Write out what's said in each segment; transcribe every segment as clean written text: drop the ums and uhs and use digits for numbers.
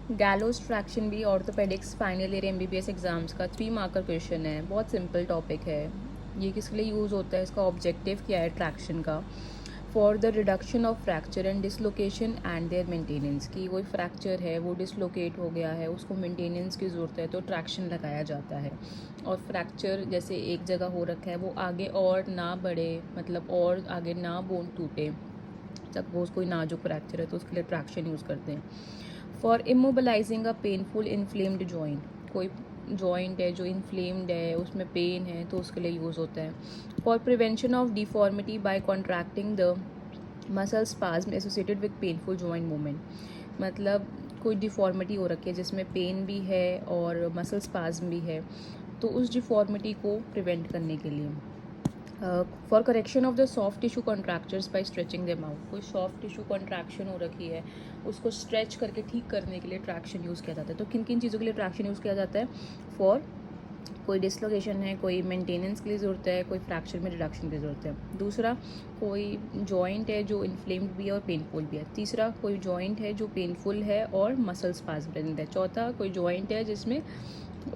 Gallows traction भी orthopaedics final year MBBS exams का 3 marker question है। बहुत सिंपल टॉपिक है। ये किसके लिए यूज़ होता है, इसका ऑब्जेक्टिव क्या है ट्रैक्शन का? For the reduction of fracture and dislocation and their maintenance, की कोई फ्रैक्चर है वो डिसलोकेट हो गया है, उसको मेंटेनेंस की ज़रूरत है तो ट्रैक्शन लगाया जाता है। और फ्रैक्चर जैसे एक जगह हो रखा है वो आगे और ना बढ़े, मतलब और आगे ना बोन टूटे, सपोज कोई नाजुक फ्रैक्चर है तो उसके लिए ट्रैक्शन यूज़ करते हैं। For इमोबलाइजिंग a painful inflamed joint, कोई जॉइंट है जो इन्फ्लेम्ड है, उसमें पेन है तो उसके लिए यूज़ होता है। For prevention of deformity by contracting the muscle spasm associated with painful joint movement, मतलब कोई डिफॉर्मिटी हो रखी है जिसमें पेन भी है और मसल स्पाज्म भी है, तो उस डिफॉर्मिटी को प्रिवेंट करने के लिए। For correction of the soft tissue contractures by stretching them out, कोई सॉफ्ट टिश्यू कॉन्ट्रैक्शन हो रखी है उसको स्ट्रेच करके ठीक करने के लिए ट्रैक्शन यूज़ किया जाता है। तो किन किन चीज़ों के लिए ट्रैक्शन यूज़ किया जाता है? फॉर कोई डिसलोकेशन है, कोई मेंटेनेंस के लिए ज़रूरत है, कोई फ्रैक्चर में रिडक्शन की ज़रूरत है। दूसरा, कोई जॉइंट है जो इन्फ्लेम्ड भी है और पेनफुल भी है। तीसरा, कोई जॉइंट है जो पेनफुल है और मसल स्पाज्म प्रेजेंट है। चौथा, कोई जॉइंट है जिसमें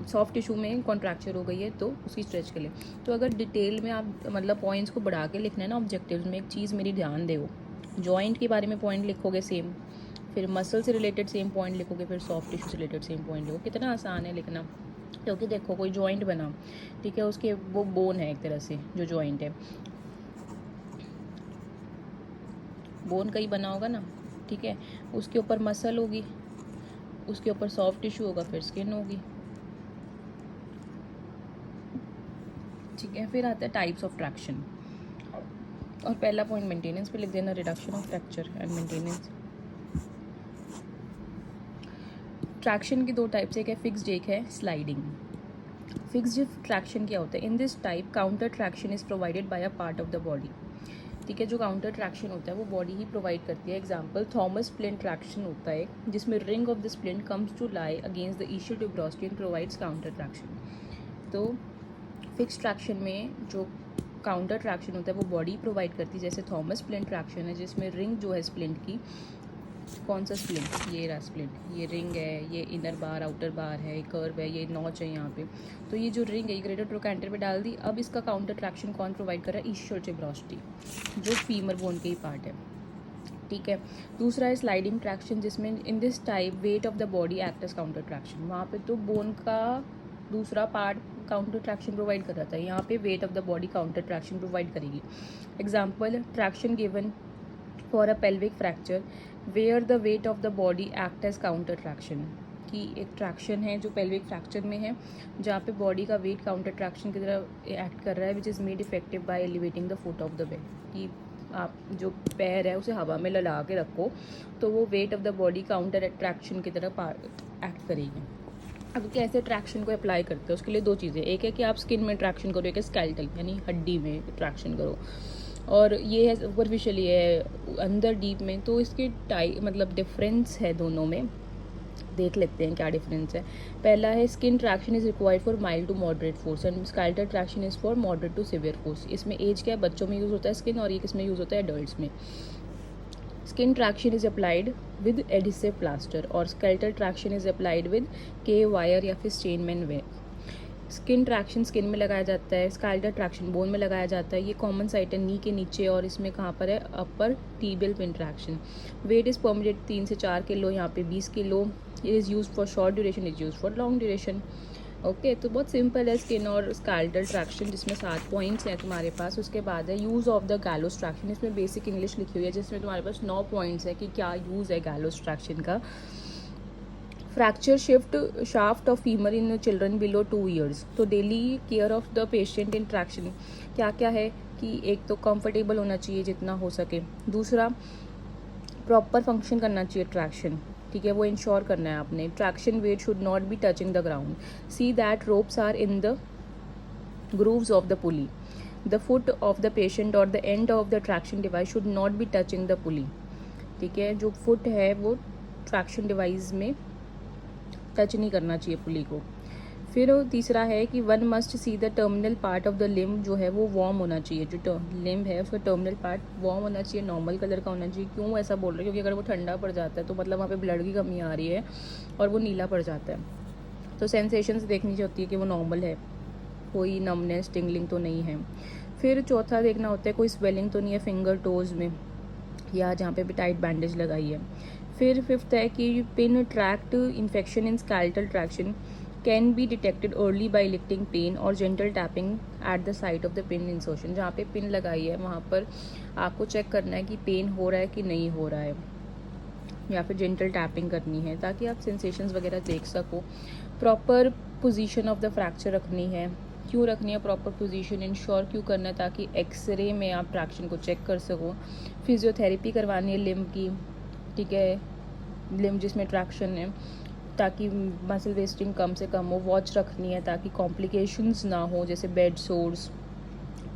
सॉफ्ट टिश्यू में कॉन्ट्रैक्चर हो गई है तो उसकी स्ट्रेच के लिए। तो अगर डिटेल में आप मतलब पॉइंट्स को बढ़ा के लिखना है ना ऑब्जेक्टिव्स में, एक चीज़ मेरी ध्यान दो, जॉइंट के बारे में पॉइंट लिखोगे सेम, फिर मसल से रिलेटेड सेम पॉइंट लिखोगे, फिर सॉफ्ट टिश्यू से रिलेटेड सेम पॉइंट लिखोगे। कितना आसान है लिखना। क्योंकि देखो कोई जॉइंट बना, ठीक है, उसके वो बोन है एक तरह से, जो जॉइंट है बोन का ही बना होगा ना, ठीक है, उसके ऊपर मसल होगी, उसके ऊपर सॉफ्ट टिश्यू होगा, फिर स्किन होगी, ठीक है। फिर आता है टाइप्स ऑफ ट्रैक्शन, और पहला पॉइंट मेंटेनेंस पे लिख देना, reduction of fracture and maintenance. Traction की दो टाइप्स, एक है फिक्स्ड, एक है स्लाइडिंग। फिक्स्ड ट्रैक्शन क्या होता है? इन this type counter traction is provided by a part of the body, ठीक है। जो काउंटर ट्रैक्शन होता है वो बॉडी ही प्रोवाइड करती है। एग्जांपल थॉमस स्प्लिंट ट्रैक्शन होता है जिसमें ring of the splint comes to lie against the ischial tuberosity and provides counter traction. तो फिक्स ट्रैक्शन में जो काउंटर ट्रैक्शन होता है वो बॉडी प्रोवाइड करती है, जैसे थॉमस स्प्लिंट ट्रैक्शन है जिसमें रिंग जो है स्प्लिंट की, कौन सा स्प्लिंट, ये रहा स्प्लिंट, ये रिंग है, ये इनर बार आउटर बार है, कर्व है, ये नॉच है यहाँ पे, तो ये जो रिंग है ये ग्रेटर ट्रोकैंटर पे डाल दी। अब इसका काउंटर ट्रैक्शन कौन प्रोवाइड कर रहा है? ईश्वर ट्यूबरोसिटी, जो फीमर बोन के ही पार्ट है, ठीक है। दूसरा है स्लाइडिंग ट्रैक्शन, जिसमें in this type weight of the body act as counter traction, वहाँ पे तो बोन का दूसरा पार्ट काउंटर ट्रैक्शन प्रोवाइड कर रहा था, यहाँ पे weight of the body counter traction provide करेगी। Example, traction given for a pelvic fracture where the weight of the body act as counter traction, कि एक ट्रैक्शन है जो पेल्विक फ्रैक्चर में है जहाँ पे बॉडी का वेट काउंटर ट्रैक्शन की तरह एक्ट कर रहा है, which is made effective by elevating the foot of the bed, कि आप जो पैर है उसे हवा में लगा के रखो तो वो wait of the body counter attraction की तरह एक्ट करेगी। अब कैसे ट्रैक्शन को अप्लाई करते हैं, उसके लिए दो चीज़ें, एक है कि आप स्किन में ट्रैक्शन करो, एक है स्केलेटल यानी हड्डी में ट्रैक्शन करो, और ये है सुपरफिशियली है अंदर डीप में। तो इसके मतलब डिफरेंस है दोनों में, देख लेते हैं क्या डिफरेंस है। पहला है skin traction is required for mild to moderate force and skeletal traction is for moderate to severe force. इसमें एज क्या है, बच्चों में यूज़ होता है स्किन, और ये किसमें यूज़ होता है? एडल्ट्स में। Skin traction is applied with adhesive plaster और skeletal traction is applied with K wire या फिर Steinmann way. Skin traction skin में लगाया जाता है, स्केलेटल ट्रैक्शन बोन में लगाया जाता है। ये कॉमन साइट है नी के नीचे, और इसमें कहाँ पर है? Upper tibial pin traction. Weight is permitted 3 से 4 किलो, यहाँ पे 20 kilo. It is use for short duration, is use for long duration. Okay, तो बहुत सिंपल है स्किन और स्केलेटल ट्रैक्शन, जिसमें 7 पॉइंट्स हैं तुम्हारे पास। उसके बाद है use of the gallows traction, इसमें बेसिक इंग्लिश लिखी हुई है जिसमें तुम्हारे पास 9 पॉइंट्स है कि क्या यूज़ है गैलोस ट्रैक्शन का। Fracture shift shaft of femur in children below 2 years, तो daily care of the patient in traction क्या क्या है कि एक तो कंफर्टेबल होना चाहिए जितना हो सके, दूसरा प्रॉपर फंक्शन करना चाहिए ट्रैक्शन, ठीक है, वो इंश्योर करना है आपने। Traction weight should not be touching the ground, see that ropes are in the grooves of the pulley, the foot of the patient or the end of the traction device should not be touching the pulley, ठीक है, जो foot है वो traction device में touch नहीं करना चाहिए पुली को। फिर तीसरा है कि one must see the terminal part of the limb जो है वो वार्म होना चाहिए, जो लिम्ब है उसका टर्मिनल पार्ट वार्म होना चाहिए, नॉर्मल कलर का होना चाहिए। क्यों ऐसा बोल रहे हैं? क्योंकि अगर वो ठंडा पड़ जाता है तो मतलब वहाँ पे ब्लड की कमी आ रही है और वो नीला पड़ जाता है। तो सेंसेशंस देखनी होती है कि वो नॉर्मल है, कोई नमनेस टिंगलिंग तो नहीं है। फिर चौथा देखना होता है कोई स्वेलिंग तो नहीं है फिंगर टोज़ में या जहाँ पे भी टाइट बैंडेज लगाई है। फिर फिफ्थ है कि pin tract infection in skeletal traction can be detected early by lifting pain और gentle tapping at the site of the pin insertion. जहाँ पे पिन लगाई है वहाँ पर आपको चेक करना है कि पेन हो रहा है कि नहीं हो रहा है, या फिर जेंटल टैपिंग करनी है ताकि आप सेंसेशंस वगैरह देख सको। Proper position of the fracture रखनी है। क्यों रखनी है प्रॉपर पोजीशन? इंश्योर क्यों करना है? ताकि एक्सरे में आप ट्रैक्शन को चेक कर सको। फिजियोथेरेपी करवानी है लिम्ब की, ठीक है, लिम्ब जिसमें ट्रैक्शन है, ताकि मसल वेस्टिंग कम से कम हो। वॉच रखनी है ताकि कॉम्प्लिकेशंस ना हो, जैसे bed sores,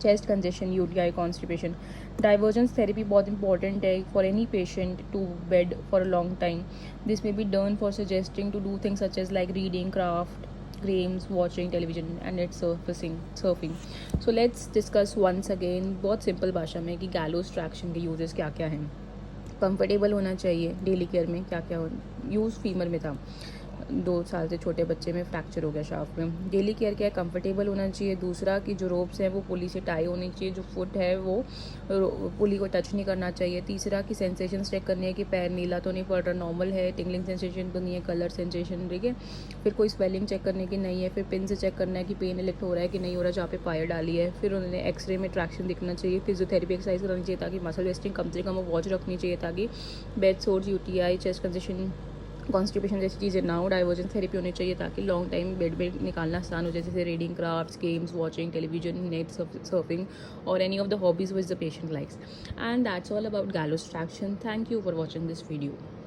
chest congestion, UTI, constipation. Divergence therapy बहुत इंपॉर्टेंट है for any patient to bed for a long time. This may be done for suggesting to do things such as like reading, craft, games, watching television and it's surfing. So let's discuss once again बहुत simple भाषा में कि gallows traction के uses क्या क्या हैं। Comfortable होना चाहिए, डेली केयर में क्या क्या यूज़ फीमर में था, 2 साल से छोटे बच्चे में फ्रैक्चर हो गया शाफ्ट में। डेली केयर क्या है? कंफर्टेबल होना चाहिए। दूसरा कि जो रोप्स हैं वो पुली से टाई होनी चाहिए, जो फुट है वो पुली को टच नहीं करना चाहिए। तीसरा कि सेंसेशन चेक करनी है कि पैर नीला तो नहीं पड़ रहा, नॉर्मल है, टिंगलिंग सेंसेशन तो नहीं है, कलर सेंसेशन, ठीक है। फिर कोई स्वेलिंग चेक करने की नहीं है। फिर पिन से चेक करना है कि पेन इलेक्ट हो रहा है कि नहीं हो रहा जहाँ पे पायर डाली है। फिर उन्होंने एक्सरे में ट्रैक्शन दिखना चाहिए। फिजियोथेरेपी एक्सरसाइज करनी चाहिए ताकि मसल वेस्टिंग कम से कम वॉच रखनी चाहिए ताकि bed source, UTI, chest congestion, constipation जैसी चीज़ें ना हो। डाइवर्जेंस थेरेपी होनी चाहिए ताकि लॉन्ग टाइम बेड में निकालना आसान हो, जैसे reading, crafts, games, watching television, net surfing और any of the hobbies which the patient likes. And that's all about gallows traction. Thank you for watching this video.